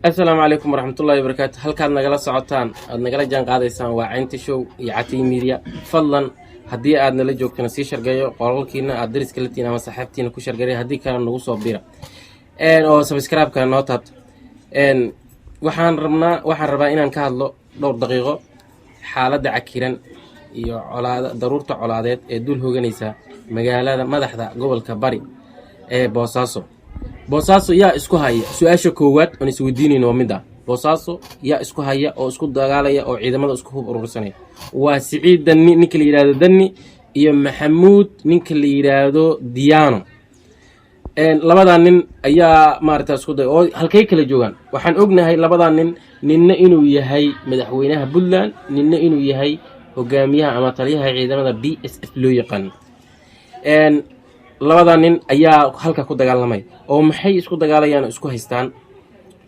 السلام عليكم ورحمة الله وبركاته. هل كان نقل صعوتان نقل جان قاديسان وعين تشو يعطي ميديا فضلا هدي أدنى لجوك تنسي شرقية قولكينا أدرس كلتينا مساحبتينا كو شرقية هدي كان نغوصو بيرا أو سبسكرايب كان نوتات waxaan rabaa inaan ka hadlo dhowr daqiiqo xaaladda cakiran iyo daruurta colaadeed ee dul hooganaysa magaalada madaxda gobolka Bari ee Boosaaso yaa isku haya su'aasha koowaad oo is weydiinayno midda Boosaaso yaa isku haya oo isku dagaalaya oo ciidamada isku hub urursanay waa Siciid Danni ninka la yiraahdo Danni iyo Maxamuud ninka la yiraahdo Diyaano labadan nin ayaa maarta isku day oo halkay kala joogan waxaan ognahay labadan ninna inuu yahay madaxweynaha Puntland ninna inuu yahay hogaamiyaha ama taliyaha ciidamada BSF loo yaqaan labadan nin ayaa halka ku dagaalamay oo maxay isku dagaalayaan isku haystaan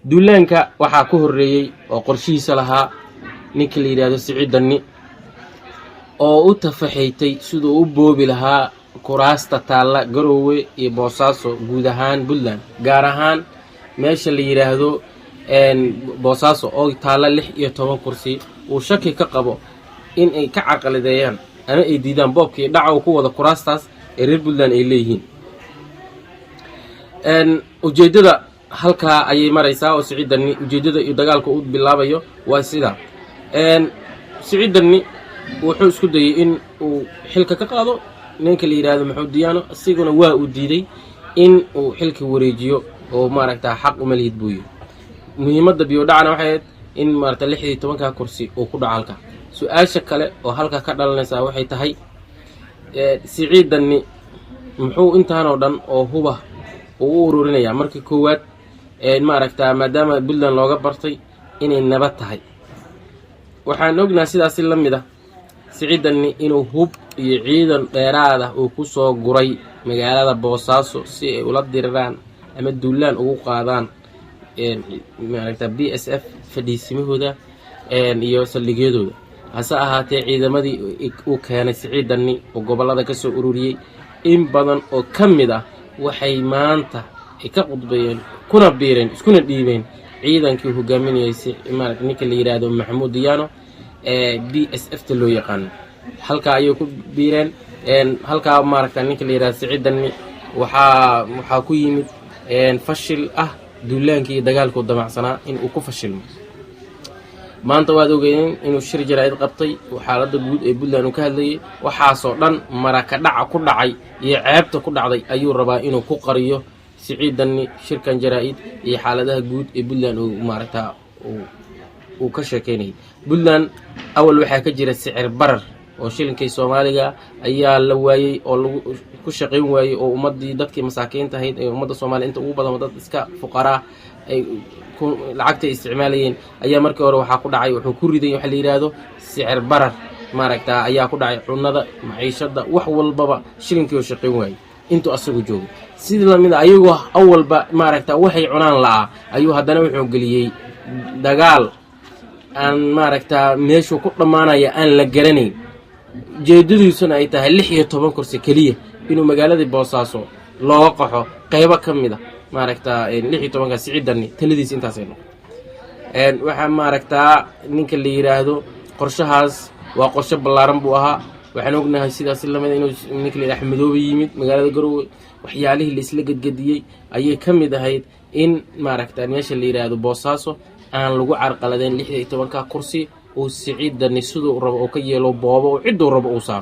duulaanka waxa ku horeeyay oo qorshihiisa lahaa ninka la yiraahdo Siciid Danni oo u tafaxaytay sidoo u boobi lahaa kuraasta taala Garowe iyo Boosaaso guud ahaan Puntland gaar ahaan meesha la yiraahdo Boosaaso oo taala 16 kursi oo shaki ka qabo in ay ka caqaladeeyaan ama ay diidaan boobkii dhaco ku wada kuraastaas ee reer Puntland ay leeyihiin ujeedada halka ayay maraysaa oo Siciid Danni ujeedada iyo dagaalka uu bilaabayo waa sida Siciid Danni wuxuu isku dayay in uu xilka ka qaado ninka la yiraahdo Maxamuud Diyaano asiguna waa uu diiday in uu xilka wareejiyo oo maaragtaa xaq u maliyad buuyo muhiimadda biyo dhacna waxay in maaragtaa 16 kursi oo ku dhaca halka su'aasha kale oo halka ka dhalanaysa waxay tahay Siciid Danni muxuu intaan oo dhan oo huba uu ururinaya markii koowaad maaragtaa maadaama Puntland looga bartay inay nabad tahay waxaan ognahay sidaas la mid ah Siciid Danni inuu hub iyo ciidan dheeraad ah oo ku soo guray magaalada Boosaaso si ay ula diriraan ama duulaan ugu qaadaan maaragtaa BSF fadhiisimahooda iyo saldhigyadooda hase ahaatee ciidamadii uu keenay Siciid Danni oo gobolada ka soo ururiyay in badan oo kamid ah waxay maanta ka qudbayeen kuna biireen iskuna dhiibeen ciidankii hogaaminayay maaragtaa ninka la yiraahdo Maxamuud Diyaano BSF loo yaqaan halka ayuu ku biireen halka maaragtaa ninka la yiraahdo Siciid Danni waxa ku yimid fashil ah duulaankii dagaalku damacsanaa in uu ku fashilmo maanta waad ogeeyeen inuu shir jaraa'id qabtay xaaladda guud ee Puntland uu ka hadlayay waxaasoo dhan maraka dhaca ku dhacay iyo ceebta ku dhacday ayuu rabaa inuu ku qariyo Siciid Danni shirkan jaraa'id iyo xaaladaha guud ee Puntland uu maaragtaa uu ka sheekeynay Puntland awal waxa ka jira sicir barar oo shilinkii Soomaaliga ayaa la waayay oo lagu ku shaqeyn waayay oo ummadii dadkii masaakiinta ahayd ee ummadda Soomaaliyeed inta ugu badan dad iska fuqara ay lacagta isticmaalayeen ayaa markii hore waxa ku dhacay wuxuu ku riday waxa la yiraahdo sicir barar maaragtaa ayaa ku dhacay cunada maciishada wax walbaba shilinkii oo shaqeyn waayay intuu asagu joogo sidii la mid ayagoo awalba maaragtaa waxay cunaan laa ayuu haddana wuxuu galiyay dagaal aan maaragtaa meeshu ku dhamaanaya aan la garanayn jeedadiisuna ay tahay 16 kursi kaliya inuu magaalada Boosaaso loo qaxo qaybo kamid ah maaragtaa 16 Siciid Danni taladiis intaas ay waxa maaragtaa ninka la yiraahdo qorshahaas waa qorshe ballaaran buu ahaa waxaan ognahay sidaas la mid inuu ninka la yiraahdo Axmedoobe yimid magaalada Garowe waxyaalihii la isla gadgadiyay ayay kamid ahayd in maaragtaa meesha la yiraahdo Boosaaso aan lagu carqaladeen 16 kursi oo Siciid Danni sidoo rabo oo ka yeelo boobo oo cidoo rabo uu saaro